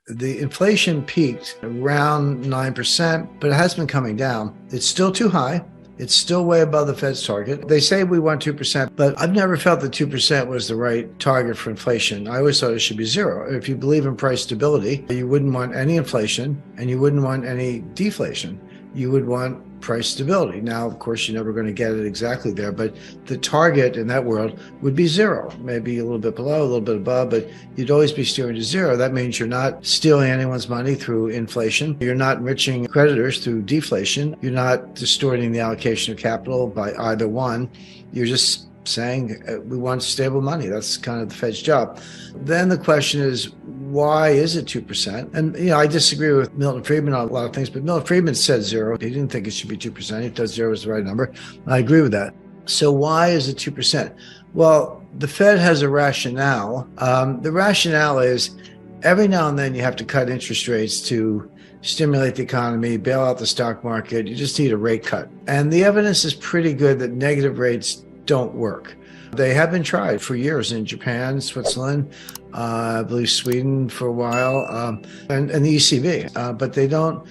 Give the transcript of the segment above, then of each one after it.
The inflation peaked around 9%, but it has been coming down. It's still too high. It's still way above the Fed's target. They say we want 2%, but I've never felt that 2% was the right target for inflation. I always thought it should be zero. If you believe in price stability, you wouldn't want any inflation and you wouldn't want any deflation. You would want price stability. Now, of course, you're never going to get it exactly there, but the target in that world would be zero, maybe a little bit below, a little bit above, but you'd always be steering to zero. That means you're not stealing anyone's money through inflation. You're not enriching creditors through deflation. You're not distorting the allocation of capital by either one. You're just saying we want stable money. That's kind of the Fed's job. Then the question is, why is it 2%? And, I disagree with Milton Friedman on a lot of things, but Milton Friedman said zero. He didn't think it should be 2%. He thought zero was the right number. I agree with that. So why is it 2%? Well, the Fed has a rationale. The rationale is every now and then you have to cut interest rates to stimulate the economy, bail out the stock market. You just need a rate cut. And the evidence is pretty good that negative rates don't work. They have been tried for years in Japan, Switzerland, I believe Sweden for a while, and the ECB, but they don't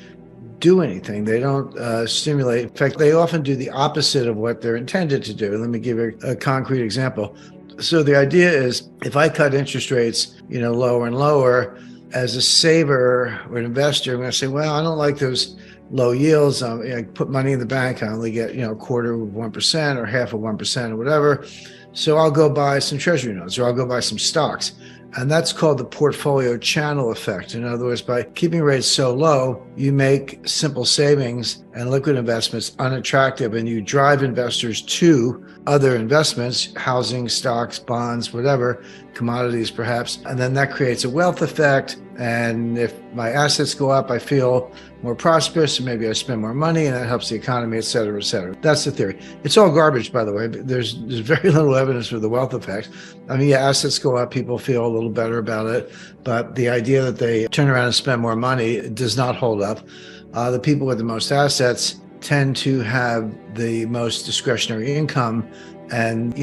do anything. They don't stimulate. In fact, they often do the opposite of what they're intended to do. Let me give you a concrete example. So the idea is if I cut interest rates, lower and lower, as a saver or an investor, I'm going to say, well, I don't like those low yields. I put money in the bank. I only get, a quarter of 1% or half of 1% or whatever. So I'll go buy some treasury notes or I'll go buy some stocks. And that's called the portfolio channel effect. In other words, by keeping rates so low, you make simple savings and liquid investments unattractive and you drive investors to other investments, housing, stocks, bonds, whatever, commodities perhaps. And then that creates a wealth effect. And if my assets go up, I feel more prosperous and maybe I spend more money and that helps the economy, et cetera, et cetera. That's the theory. It's all garbage, by the way. There's very little evidence for the wealth effect. Assets go up, people feel a little better about it. But the idea that they turn around and spend more money does not hold up. The people with the most assets tend to have the most discretionary income. And,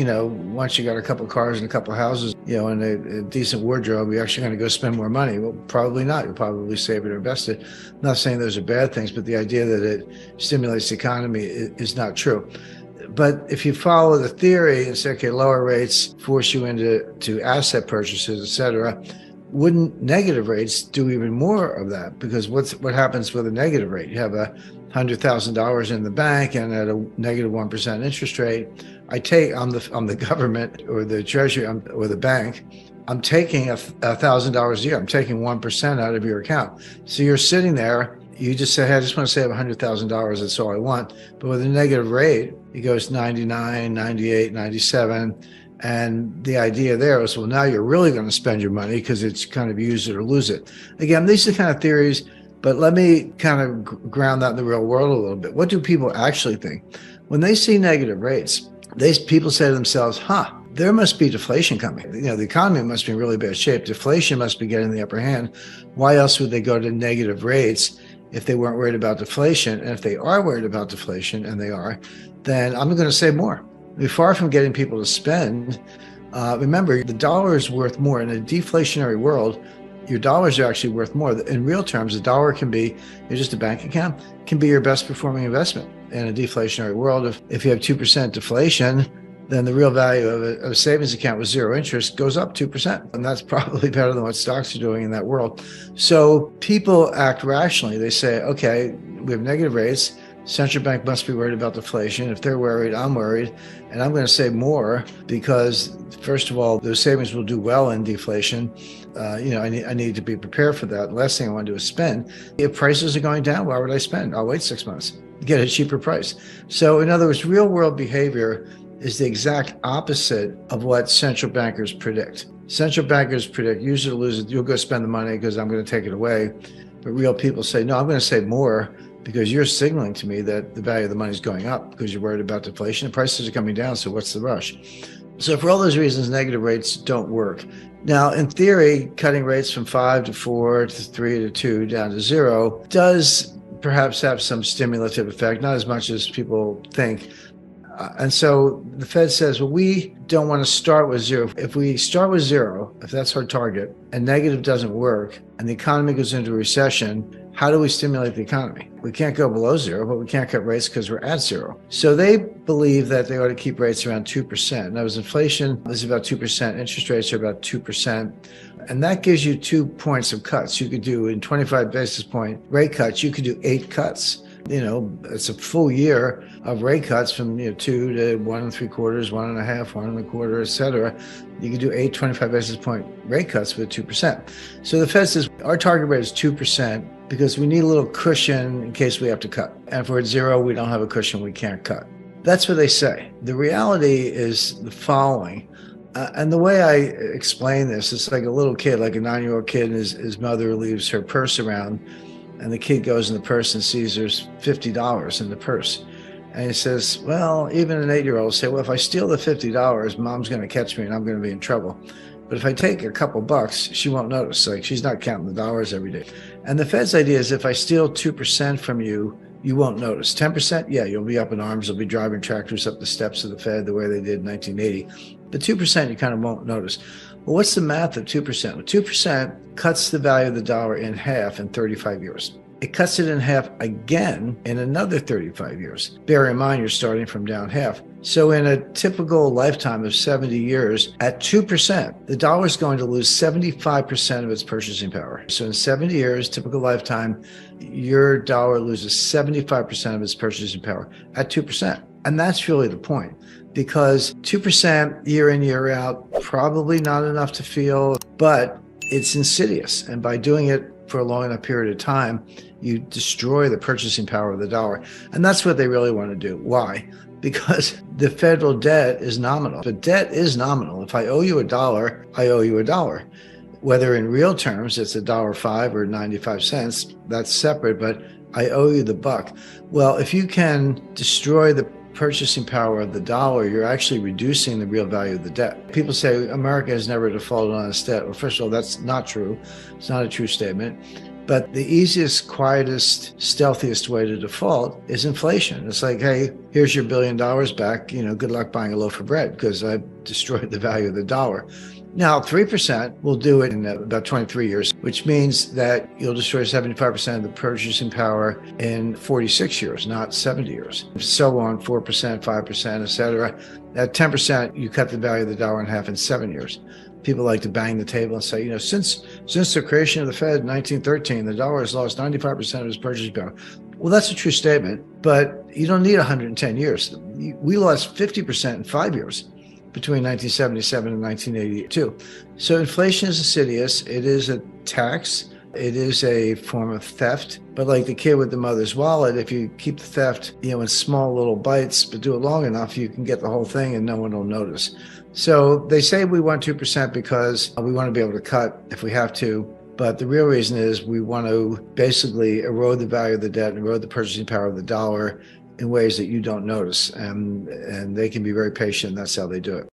once you got a couple of cars and a couple of houses, and a decent wardrobe, you're actually going to go spend more money. Well, probably not. You'll probably save it or invest it. I'm not saying those are bad things, but the idea that it stimulates the economy is not true. But if you follow the theory and say, okay, lower rates force you into asset purchases, et cetera, wouldn't negative rates do even more of that? Because what happens with a negative rate? You have $100,000 in the bank and at a negative 1% interest rate. I'm the government or the treasury or the bank. I'm taking $1,000 a year. I'm taking 1% out of your account. So you're sitting there. You just say, hey, I just want to save $100,000. That's all I want. But with a negative rate, it goes 99, 98, 97. And the idea there is, well, now you're really going to spend your money because it's kind of use it or lose it. Again, these are the kind of theories, but let me kind of ground that in the real world a little bit. What do people actually think? When they see negative rates, people say to themselves, there must be deflation coming. The economy must be in really bad shape. Deflation must be getting the upper hand. Why else would they go to negative rates if they weren't worried about deflation? And if they are worried about deflation, and they are, then I'm going to say more. Far from getting people to spend, remember, the dollar is worth more. In a deflationary world, your dollars are actually worth more. In real terms, a dollar can be just a bank account, can be your best performing investment. In a deflationary world, if you have 2% deflation, then the real value of a savings account with zero interest goes up 2%. And that's probably better than what stocks are doing in that world. So people act rationally. They say, okay, we have negative rates. Central bank must be worried about deflation. If they're worried, I'm worried. And I'm going to save more because, first of all, those savings will do well in deflation. I need to be prepared for that. Last thing I want to do is spend. If prices are going down, why would I spend? I'll wait 6 months, get a cheaper price. So in other words, real world behavior is the exact opposite of what central bankers predict. Central bankers predict, use it or lose it, you'll go spend the money because I'm going to take it away. But real people say, no, I'm going to save more because you're signaling to me that the value of the money is going up because you're worried about deflation. The prices are coming down, so what's the rush? So for all those reasons, negative rates don't work. Now, in theory, cutting rates from 5 to 4 to 3 to 2 down to 0 does perhaps have some stimulative effect, not as much as people think. And so the Fed says, well, we don't want to start with zero. If we start with zero, if that's our target, and negative doesn't work, and the economy goes into a recession, how do we stimulate the economy? We can't go below zero, but we can't cut rates because we're at zero. So they believe that they ought to keep rates around 2%. Now, as inflation is about 2%, interest rates are about 2%. And that gives you 2 points of cuts. You could do in 25 basis point rate cuts, you could do 8 cuts. It's a full year of rate cuts from 2 to 1 3/4, 1 1/2, 1 1/4, et cetera. You could do 8 25 basis point rate cuts with 2%. So the Fed says our target rate is 2% because we need a little cushion in case we have to cut. And if we're at zero, we don't have a cushion, we can't cut. That's what they say. The reality is the following. And the way I explain this, it's like a little kid, like a 9-year-old kid, and his mother leaves her purse around. And the kid goes in the purse and sees there's $50 in the purse. And he says, well, even an 8-year-old will say, well, if I steal the $50, mom's going to catch me and I'm going to be in trouble. But if I take a couple bucks, she won't notice. Like, she's not counting the dollars every day. And the Fed's idea is if I steal 2% from you, you won't notice. 10%, yeah, you'll be up in arms. You'll be driving tractors up the steps of the Fed the way they did in 1980. But 2%, you kind of won't notice. Well, what's the math of 2%? Well, 2% cuts the value of the dollar in half in 35 years. It cuts it in half again in another 35 years. Bear in mind, you're starting from down half. So in a typical lifetime of 70 years, at 2%, the dollar is going to lose 75% of its purchasing power. So in 70 years, typical lifetime, your dollar loses 75% of its purchasing power at 2%. And that's really the point. Because 2% year in, year out, probably not enough to feel, but it's insidious. And by doing it for a long enough period of time, you destroy the purchasing power of the dollar. And that's what they really want to do. Why? Because the federal debt is nominal. The debt is nominal. If I owe you $1, I owe you $1. Whether in real terms it's $1.05 or 95 cents, that's separate, but I owe you the buck. Well, if you can destroy the purchasing power of the dollar, you're actually reducing the real value of the debt. People say America has never defaulted on its debt. Well, first of all, that's not true. It's not a true statement. But the easiest, quietest, stealthiest way to default is inflation. It's like, hey, here's your $1 billion back. Good luck buying a loaf of bread because I've destroyed the value of the dollar. Now, 3% will do it in about 23 years, which means that you'll destroy 75% of the purchasing power in 46 years, not 70 years. So on, 4%, 5%, et cetera. At 10%, you cut the value of the dollar in half in 7 years. People like to bang the table and say, since the creation of the Fed in 1913, the dollar has lost 95% of its purchasing power. Well, that's a true statement, but you don't need 110 years. We lost 50% in 5 years. Between 1977 and 1982. So inflation is insidious. It is a tax. It is a form of theft. But like the kid with the mother's wallet, if you keep the theft, in small little bites, but do it long enough, you can get the whole thing and no one will notice. So they say we want 2% because we want to be able to cut if we have to. But the real reason is we want to basically erode the value of the debt and erode the purchasing power of the dollar in ways that you don't notice. And they can be very patient. That's how they do it.